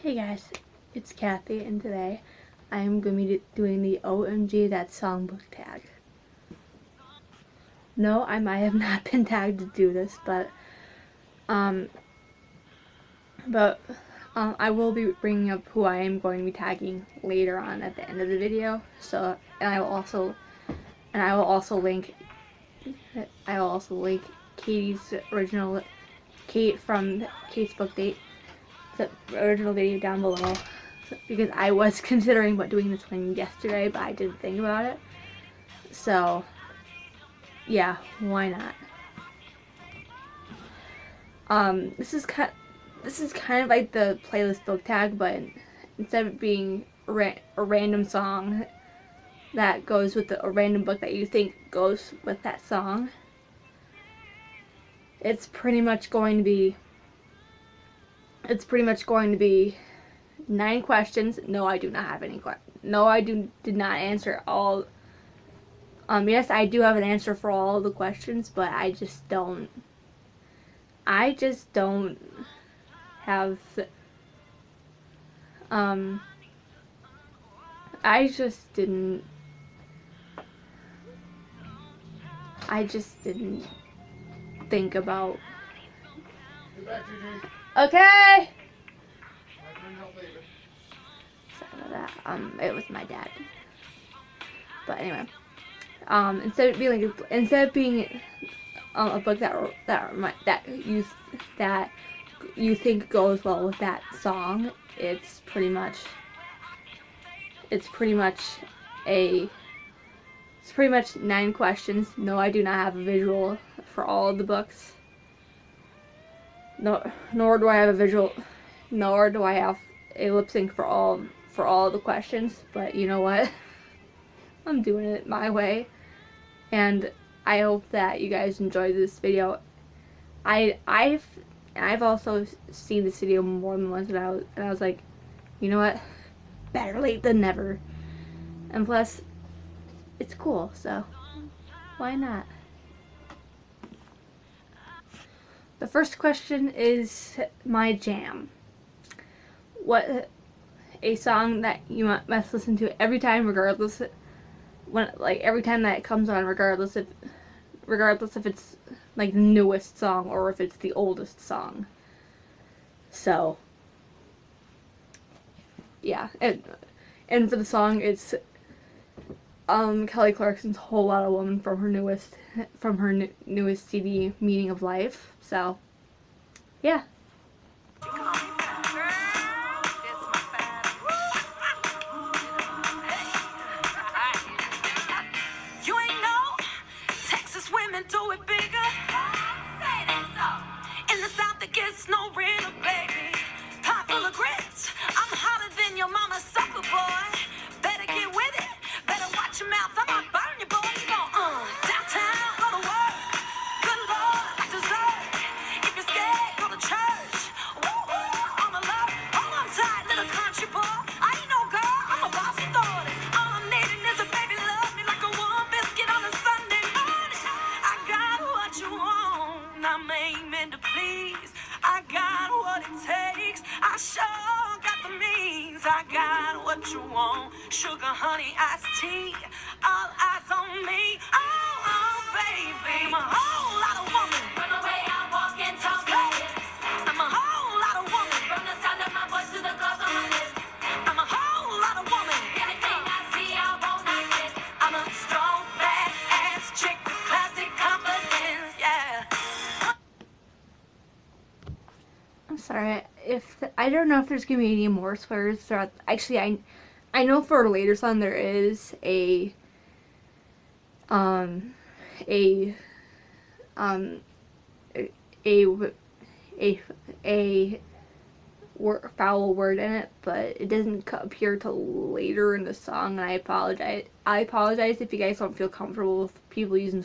Hey guys, it's Kathy, and today I am going to be doing the OMG That Songbook tag. No, I might have not been tagged to do this, but I will be bringing up who I am going to be tagging later on at the end of the video. So, and I will also link Katie's original, Kate from Kate's Book Date, the original video down below, because I was considering doing this one yesterday, but I didn't think about it. So yeah, why not? This is kind of like the playlist book tag, but instead of being a random song that goes with a random book that you think goes with that song, it's pretty much going to be 9 questions. No, I do not have any questions. No, I did not answer all. Yes, I do have an answer for all the questions, but I just don't have, I just didn't think about. Okay! Sorry about that. It was my dad. But anyway, instead of being a book that you think goes well with that song, it's pretty much 9 questions. No, I do not have a visual for all of the books. Nor do I have a visual, nor do I have a lip sync for all the questions. But you know what? I'm doing it my way, and I hope that you guys enjoy this video. I've also seen this video more than once, and I was like, you know what? Better late than never. And plus, it's cool, so why not? The first question is my jam. What a song that you must listen to every time, regardless every time that it comes on, regardless if it's like the newest song or if it's the oldest song. So yeah, and for the song, it's Kelly Clarkson's "Whole Lotta Woman" from her newest CD, Meaning of Life. So yeah. Do it bigger. Say that so. In the South, it gets no realer, baby. Pot full of grits. I'm hotter than your mama's supper boy. Better get with it. Better watch your mouth. I might burn your boy. You go downtown, go to work. Good Lord, I deserve. If you're scared, go to church. Woo woo, I'm a love. Hold on tight, little country boy. I ain't no girl. I'm a boss authority. All I'm needing is a baby love me like a warm biscuit on a Sunday morning. You want, I'm aiming to please. I got what it takes. I sure got the means. I got what you want. Sugar, honey, iced tea. All eyes on me. Oh, oh, baby. I'm a whole lot of woman. From the way I walk and talk like this. I'm a whole lot of woman. From the sound of my voice to the gloss on my lips. I'm a whole lot of woman. Anything I see, I won't like it. I'm a strong, bad-ass chick with classic confidence. I'm sorry if I don't know if there's gonna be any more swears throughout. Actually, I know for a later song there is a foul word in it, but it doesn't appear till later in the song, and I apologize. I apologize if you guys don't feel comfortable with people using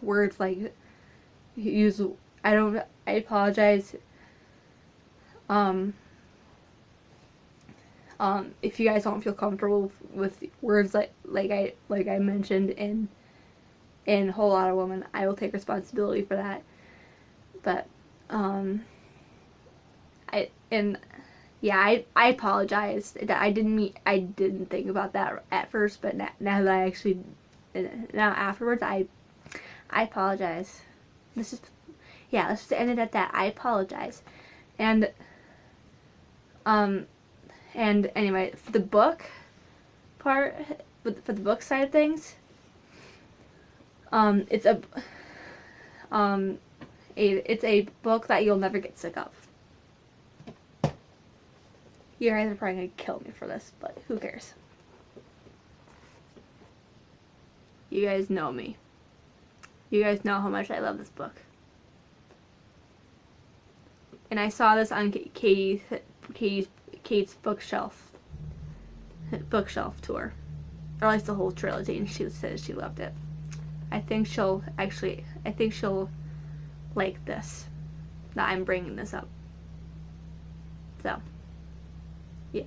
words like I apologize. If you guys don't feel comfortable with words like I mentioned in Whole Lotta Woman, I will take responsibility for that. But yeah, I apologize. I didn't think about that at first, but now that I actually, now afterwards, I apologize. Let's just, yeah, let's just end it at that. I apologize. And, um, and anyway, for the book part, for the book side of things, it's um, it's a book that you'll never get sick of. You guys are probably gonna kill me for this, but who cares? You guys know me. You guys know how much I love this book. And I saw this on Katie's bookshelf tour, or at least the whole trilogy, and she said she loved it. I think she'll like this, that I'm bringing this up. So, yeah.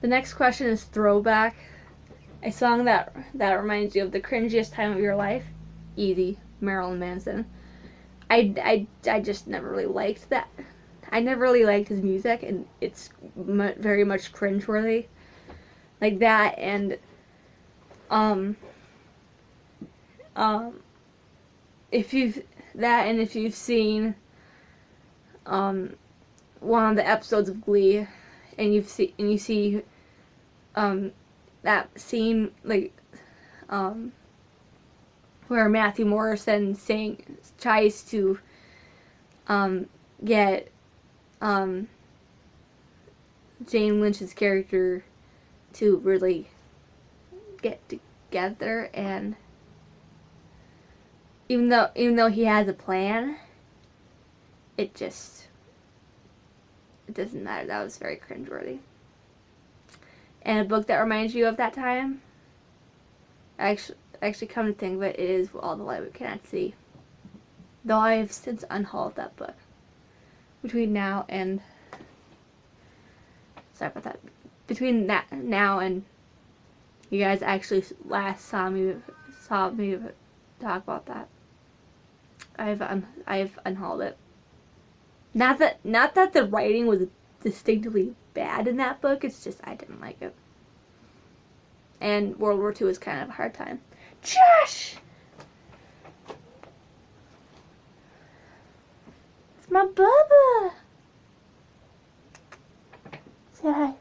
The next question is throwback. A song that reminds you of the cringiest time of your life. Easy, Marilyn Manson. I just never really liked that. I never really liked his music, and it's very much cringeworthy. Like that, and if you've seen one of the episodes of Glee, and you see that scene, like where Matthew Morrison tries to get Jane Lynch's character to really get together, and even though he has a plan, it doesn't matter. That was very cringeworthy. And a book that reminds you of that time, actually come to think of it, is All the Light We Cannot See. Though I have since unhauled that book. Between now and between now and you guys actually last saw me talk about that, I've unhauled it. Not that the writing was distinctly bad in that book, it's just I didn't like it. And World War II is kind of a hard time. Josh! It's my Bubba! Say hi.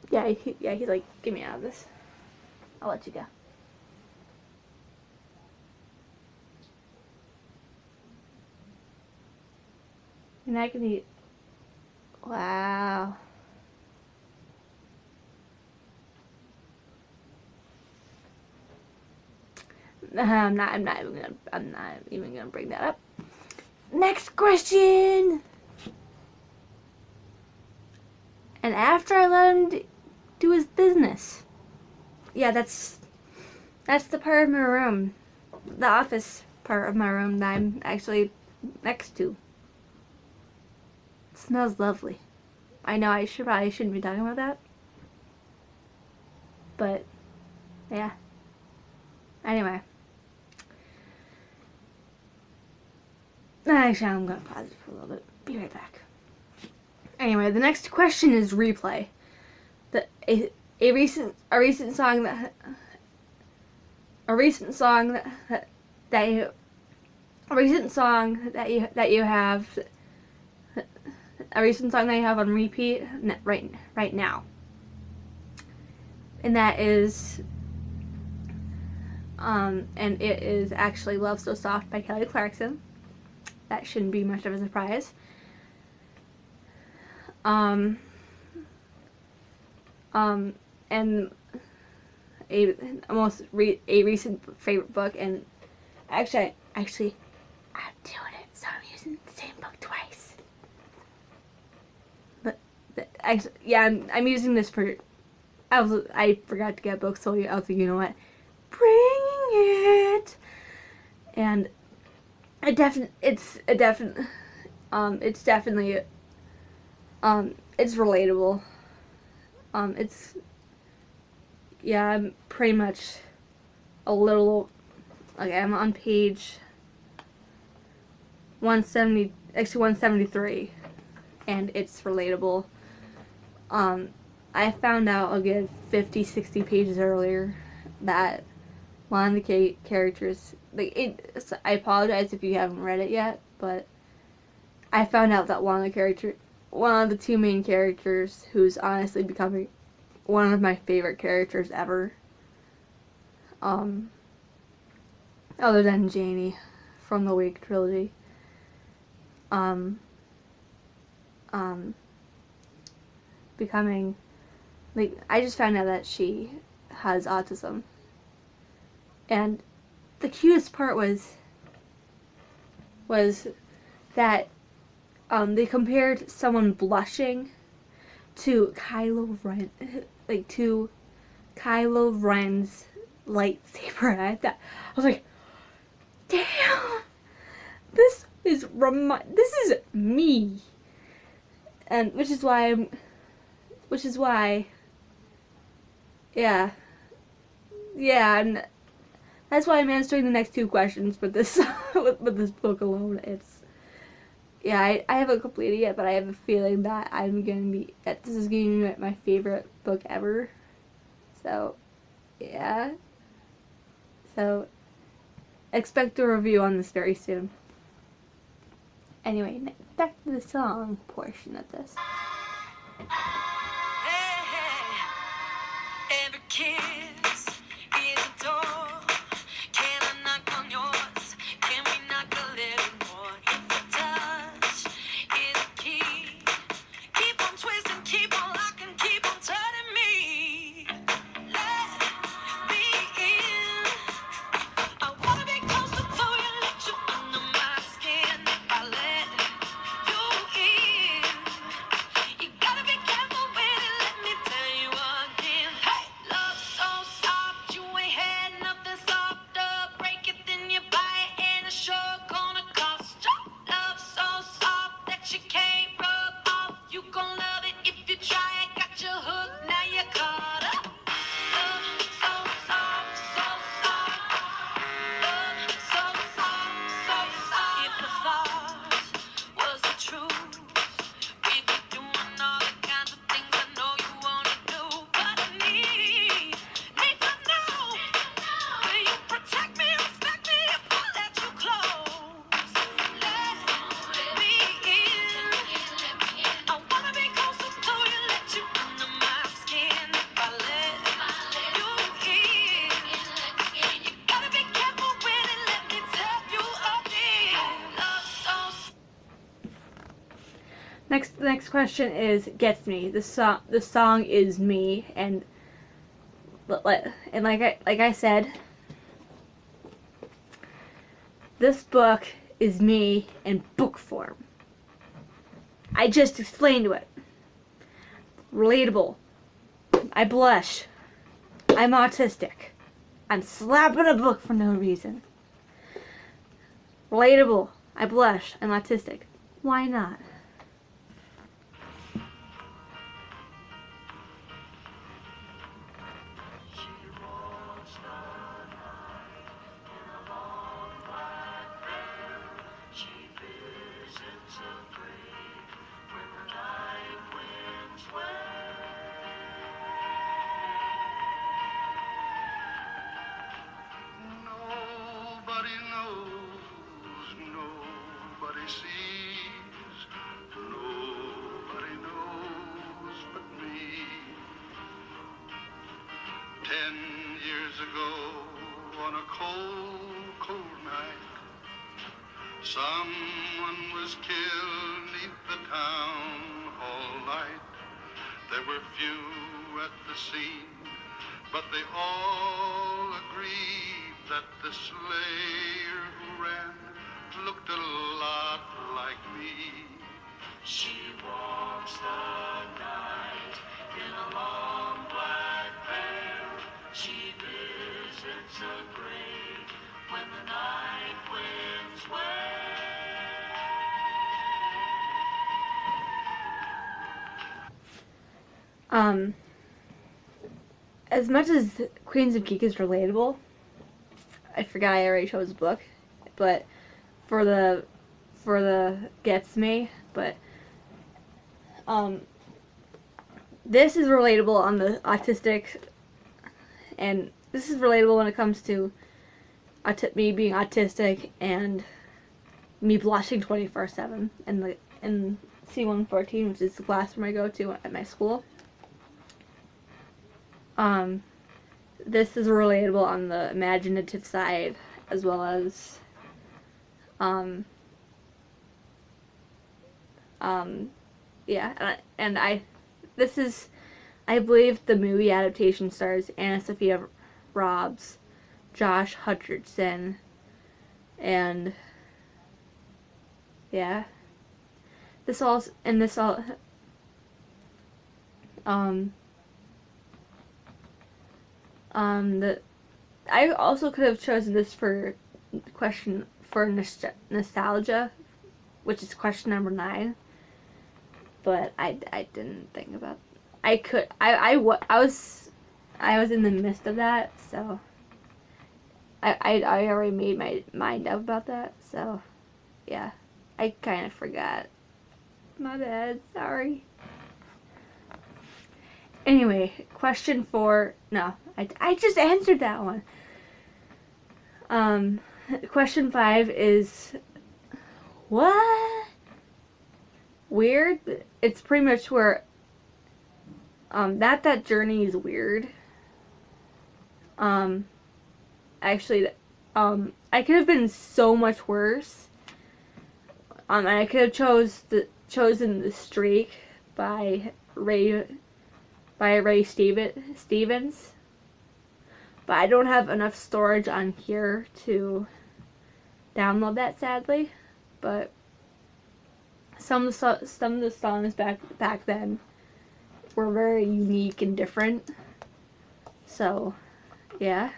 Yeah, he's like, get me out of this. I'll let you go. And I can eat. Wow. I'm not even gonna bring that up. Next question. And after I let him do his business. Yeah, that's the part of my room, the office part of my room that I'm actually next to. It smells lovely. I know I probably shouldn't be talking about that, but yeah. Anyway. Actually, I'm gonna pause it for a little bit. Be right back. Anyway, the next question is replay. A recent song that you have on repeat right now, and that is and it is actually "Love So Soft" by Kelly Clarkson. That shouldn't be much of a surprise. And a recent favorite book, and actually I'm doing it, so I'm using the same book twice. But actually, yeah, I'm using this for. I forgot to get a book, so I was like, you know what, bringing it, and it's relatable. I'm pretty much a little, okay, I'm on page 170, actually 173, and it's relatable. I found out a good 50, 60 pages earlier that one of the characters, like I apologize if you haven't read it yet, but I found out that one of the two main characters, who's honestly becoming one of my favorite characters ever, other than Janie from the Wake trilogy, becoming, like, I just found out that she has autism. And the cutest part was that they compared someone blushing to Kylo Ren's lightsaber. And I was like, damn, this is me, and which is why, yeah, and that's why I'm answering the next two questions for this with this book alone. Yeah, I haven't completed yet, but I have a feeling that this is going to be my favorite book ever. So, yeah. So, expect a review on this very soon. Anyway, back to the song portion of this. Hey, hey, every kiss is a door. Can I knock on yours? Can we knock a little more? If the touch is a key, keep on twisting, keep on locking, keep on turning me. Let me in. I wanna be closer to you, let you under my skin. If I let you in, you gotta be careful with it, let me tell you again. Hey, love so soft, you ain't had nothing softer. Break it, then you buy it, and it's sure gonna cost you. Love so soft that you can't rub off. You gon' love it if you try it. Got you hooked, now you're caught up. Love so soft, so soft. Love so soft, so soft. If the thought was the truth, we'd be doing all the kinds of things I know you wanna do. But I need to know, will you protect me, respect me if I let you close? Let me in. I wanna be closer to you, let you under my skin. If I let you in, you gotta be careful with it, let me tell you again. Love so Next question is Gets Me. The song is me, and like I said, this book is me in book form. I just explained it. Relatable. I blush. I'm autistic. I'm slapping a book for no reason. Relatable. I blush. I'm autistic. Why not? Nobody knows, nobody sees, nobody knows but me. 10 years ago, on a cold, cold night, someone was killed 'neath the town hall light. There were few at the scene, but they all agreed that the slayer who ran looked a lot like me. She walks the night in a long black veil. She visits a grave when the night winds wail. As much as Queens of Geek is relatable, I forgot I already chose the book, but for for the gets me, but this is relatable on the autistic, and this is relatable when it comes to me being autistic and me blushing 24/7 in C114, which is the classroom I go to at my school. This is relatable on the imaginative side as well as yeah, and this is, I believe the movie adaptation stars Anna Sophia Robbs, Josh Hutcherson, and yeah, this all the I also could have chosen this for question for nostalgia, which is question number 9, but I didn't think about. I was in the midst of that, so I already made my mind up about that, so yeah, I kind of forgot. My bad, sorry. Anyway, question 4. No, I just answered that one. Question 5 is what? Weird. It's pretty much where that journey is weird. Actually, I could have been so much worse. I could have chosen The Streak by Ray Stevens, but I don't have enough storage on here to download that, sadly. But some of the songs back then were very unique and different. So, yeah.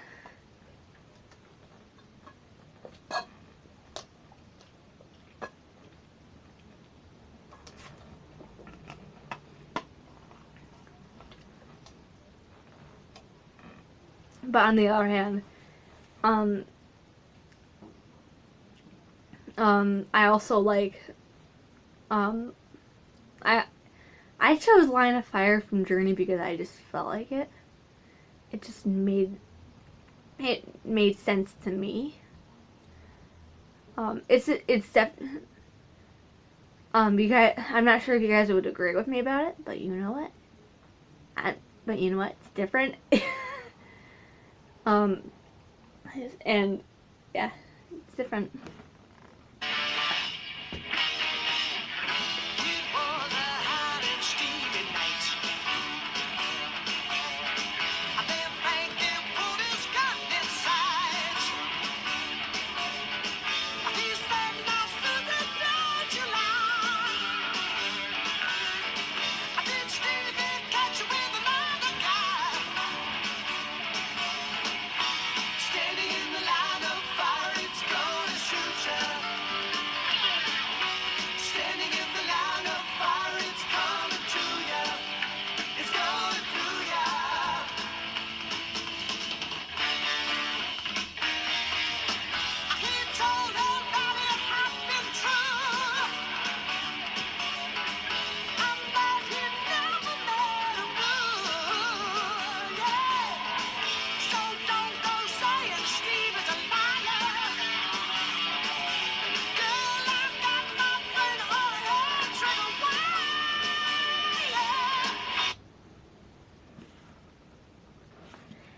But on the other hand, I also like, I chose Line of Fire from Journey because I just felt like it. It just made sense to me. You guys, I'm not sure if you guys would agree with me about it, but you know what? It's different. And yeah, it's different.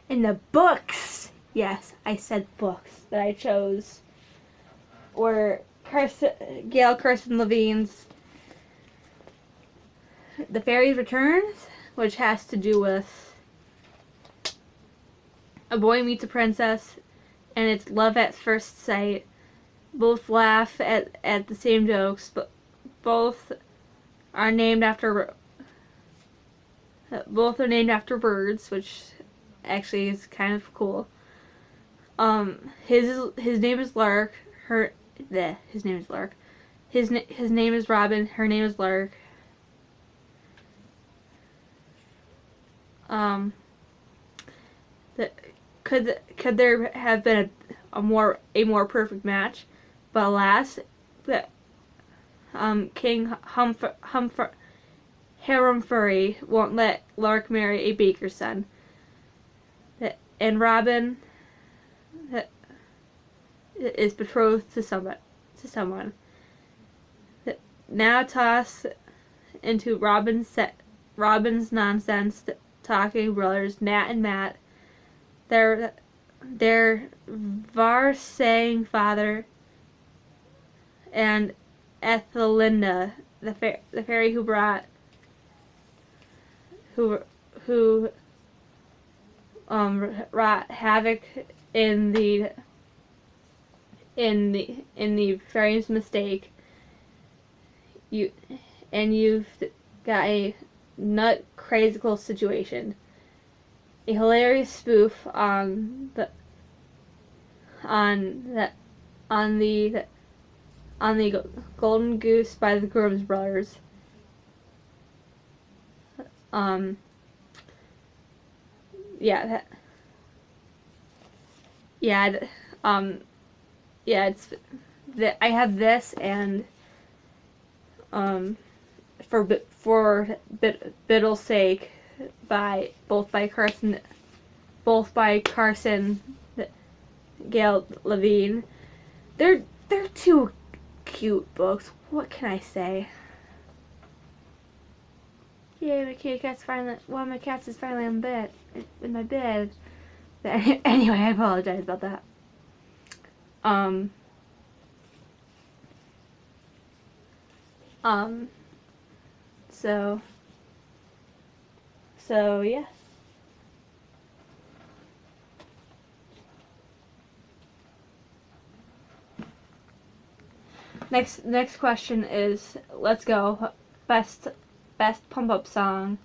In the books, yes, I said books that I chose were Gail Carson Levine's The Fairies Returns, which has to do with a boy meets a princess, and it's love at first sight. Both laugh at the same jokes, but both are named after birds, which actually is kind of cool. His name is Lark. His name is Lark. His name is Robin. Her name is Lark. Could there have been a more perfect match? But alas, King Harumfurry won't let Lark marry a baker's son. And Robin is betrothed to someone. Now toss into Robin's nonsense talking brothers, Nat and Matt. Their Varsaying father and Ethelinda, the fairy who brought wrought havoc in the fairy's mistake. You've got a nut crazical situation. A hilarious spoof on the Golden Goose by the Grimm's brothers. It's that I have this and for Biddle's sake by Carson Gail Levine. They're two cute books. What can I say? Yay, one of my cats is finally in my bed. Anyway, I apologize about that. So yeah. Next question is, let's go, best pump up song.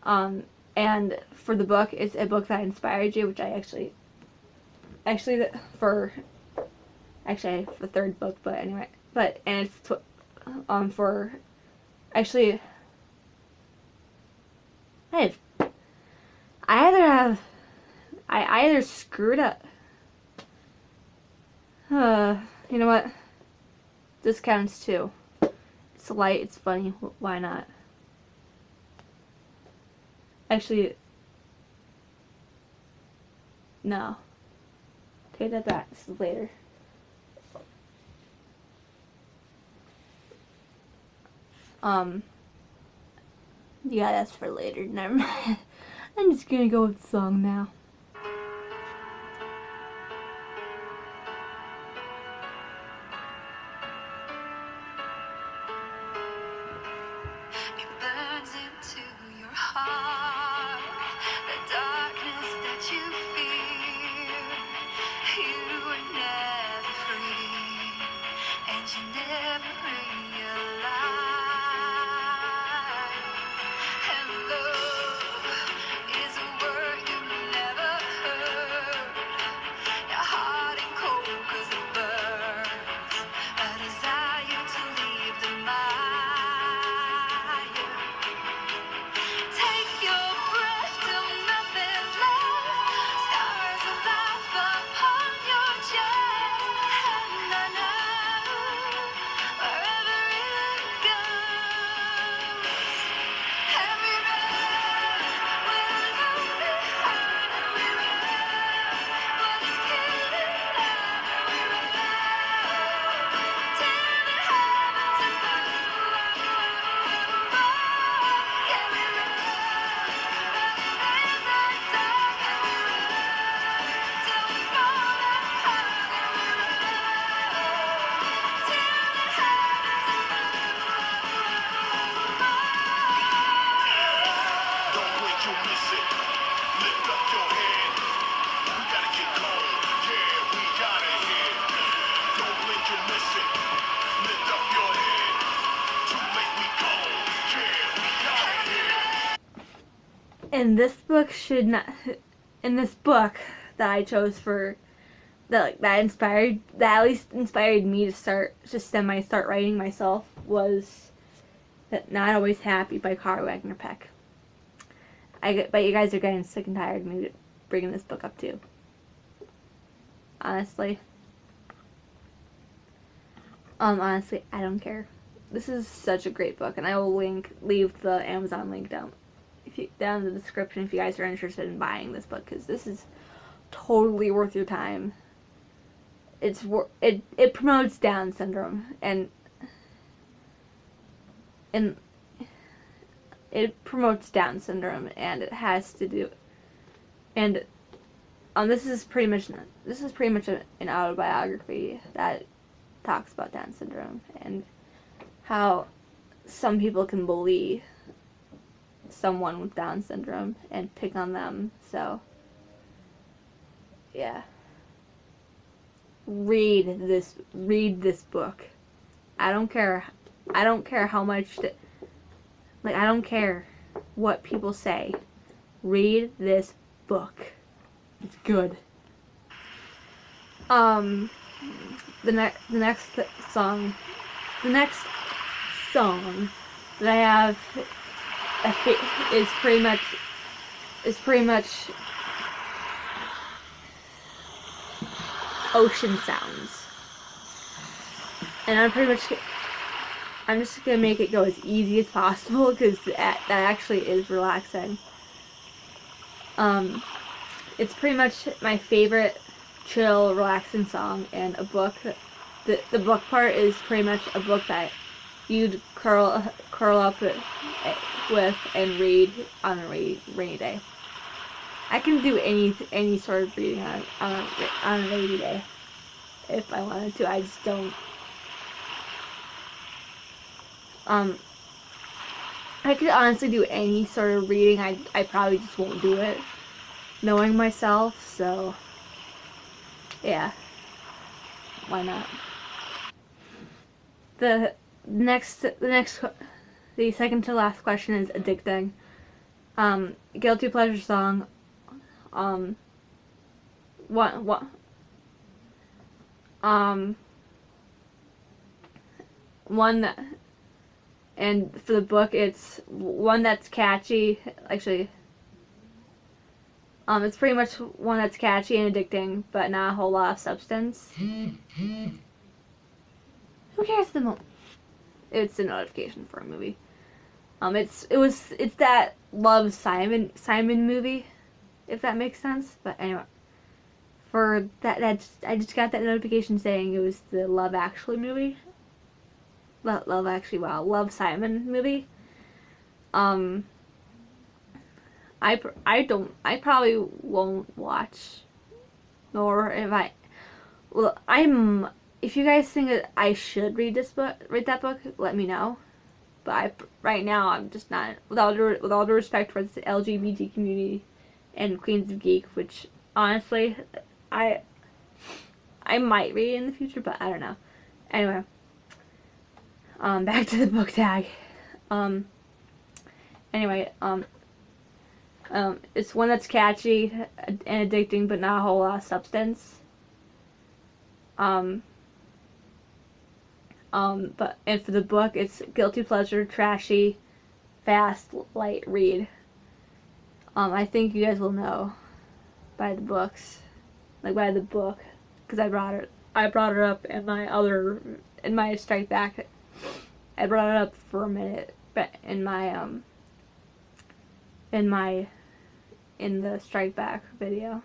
And for the book, it's a book that inspired you, which I actually for the third book, but anyway, and it's for actually I either screwed up. You know what? This counts too. It's light, it's funny, why not? Actually, no. Take that back, this is later. Yeah, that's for later, never mind. I'm just gonna go with the song now. It burns into your heart, the darkness that you fear. You were never free, and you never realized. And love is a word you never heard. Your heart ain't cold 'cause it burns, a desire to leave the mire. Take your breath till nothing's left. Scars of life upon your chest. And I know wherever it goes, every road with a lonely heart, and we run what is killing love, and we run till the heavens above. Yeah, we run running in the dark, and we run till we fall apart, and we run till the heavens Don't blink, you'll miss it. Lift up your head. We gotta get going. Yeah, we gotta hit. Don't blink, you'll miss it. Lift up your head. Too late, we gone. Yeah, we gotta hit. And this book should not. In this book that I chose for that at least inspired me to start writing myself was that Not Always Happy by Carl Wagner Peck. But you guys are getting sick and tired of me bringing this book up too. Honestly. Honestly, I don't care. This is such a great book, and I will leave the Amazon link down in the description if you guys are interested in buying this book, because this is totally worth your time. It promotes Down syndrome, and it promotes Down syndrome, and it has to do, and this is pretty much an autobiography that talks about Down syndrome and how some people can bully someone with Down syndrome and pick on them. So, yeah. Read this book. I don't care. I don't care how much I don't care what people say. Read this book. It's good. The next song that I have is pretty much ocean sounds, and I'm just gonna make it go as easy as possible because that actually is relaxing. It's pretty much my favorite chill, relaxing song, and a book. The book part is pretty much a book that you'd curl up with and read on a rainy day. I can do any sort of reading on a rainy day if I wanted to. I just don't. I could honestly do any sort of reading. I probably just won't do it, knowing myself. So, yeah, why not? The second to last question is addicting. Guilty pleasure song. What one that, and for the book it's one that's catchy. Actually, it's pretty much one that's catchy and addicting, but not a whole lot of substance. Who cares the moment? It's a notification for a movie. It's that Love Simon movie, if that makes sense. But anyway, for that I just got that notification saying it was the Love Actually movie. Love Simon movie. I probably won't watch, nor if I. Well, if you guys think that I should read that book, let me know. But right now I'm just not. With all due respect towards the LGBT community and Queens of Geek, which honestly, I might read in the future, but I don't know. Anyway, back to the book tag. Anyway, it's one that's catchy and addicting, but not a whole lot of substance. But and for the book, it's guilty pleasure, trashy, fast, light read. I think you guys will know by the book, because I brought it up in my strike back. I brought it up for a minute, but in the strike back video,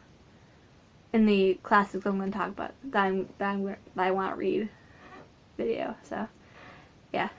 in the classics I'm going to talk about that I want to read video. So, yeah.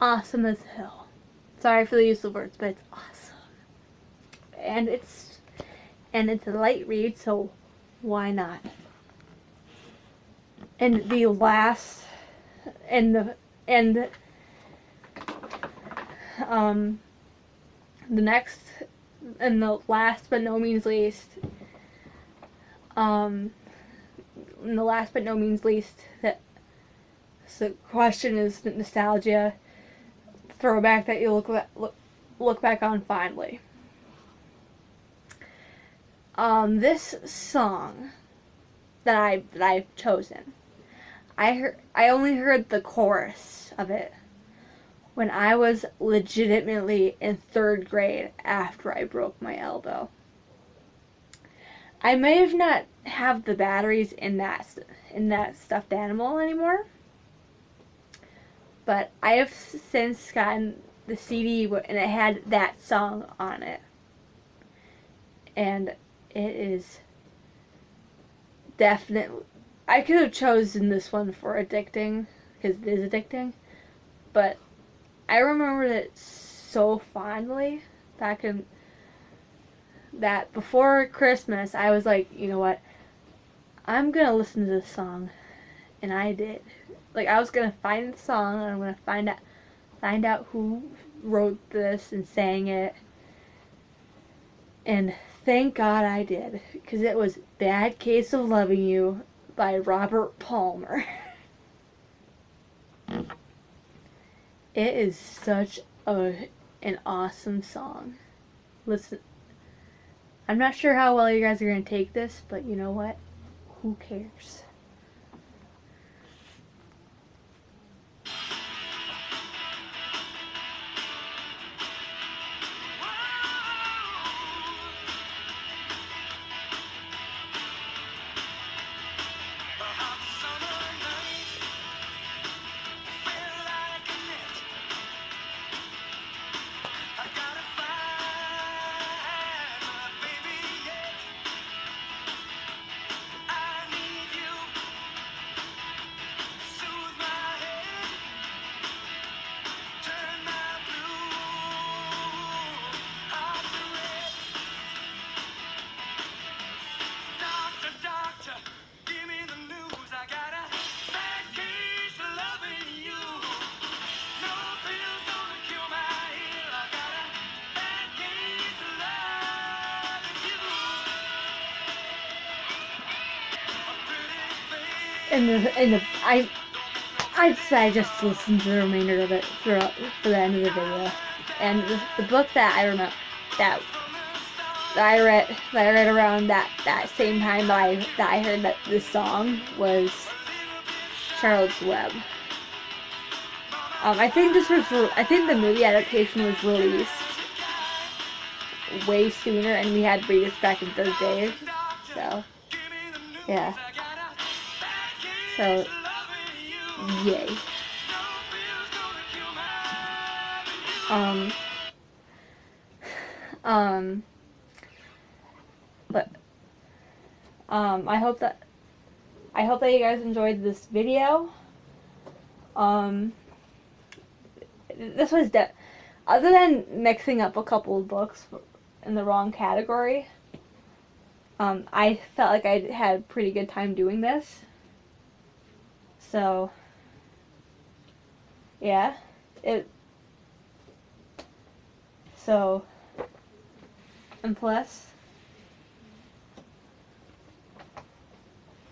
awesome as hell. Sorry for the use of words, but it's awesome. And it's a light read, so why not? And the last and the next and the last but no means least, and the last but no means least, that the question is nostalgia, throwback that you look back on fondly. This song that I've chosen, I only heard the chorus of it when I was legitimately in 3rd grade after I broke my elbow. I may have not have the batteries in that stuffed animal anymore, but I have since gotten the CD and it had that song on it, and it is definitely. I could have chosen this one for addicting because it is addicting, but I remembered it so fondly back in that before Christmas. I was like, you know what? I'm gonna listen to this song, and I did. Like, I was gonna find the song, and I'm gonna find out who wrote this and sang it, and thank God I did, because it was "Bad Case of Loving You" by Robert Palmer. It is such an awesome song. Listen, I'm not sure how well you guys are going to take this, but you know what? Who cares? I'd say just listen to the remainder of it for the end of the video. And the book that I remember that I read around that same time that I heard that this song was Charlotte's Web. I think the movie adaptation was released way sooner, and we had to read this back in 3rd grade. So yeah. So yay. But I hope that you guys enjoyed this video. This was other than mixing up a couple of books in the wrong category. I felt like I had a pretty good time doing this. So yeah, and plus,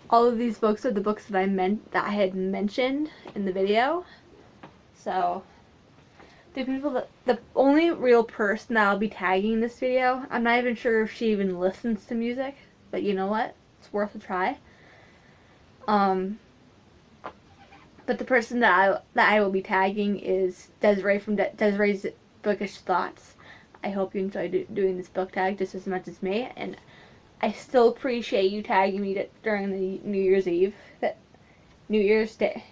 all of these books are the books that I had mentioned in the video. So the only real person that I'll be tagging in this video, I'm not even sure if she even listens to music, but you know what? It's worth a try. But the person that I will be tagging is Desiree from Desiree's Bookish Thoughts. I hope you enjoyed doing this book tag just as much as me, and I still appreciate you tagging me during the New Year's Eve, New Year's tag.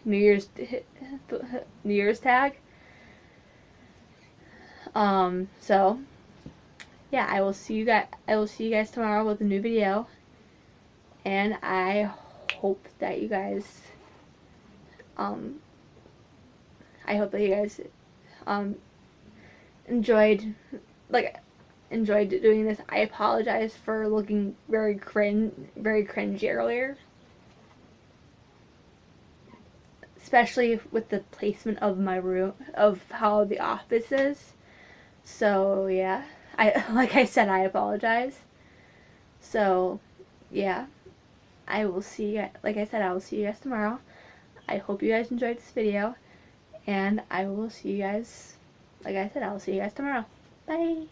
So yeah, I will see you guys tomorrow with a new video, and I hope that you guys enjoyed enjoyed doing this. I apologize for looking very cringy earlier, especially with the placement of my room, of how the office is. So yeah, I like I said, I apologize. So yeah, I will see you. Like I said, I will see you guys tomorrow. I hope you guys enjoyed this video, and I will see you guys. Like I said, I will see you guys tomorrow. Bye.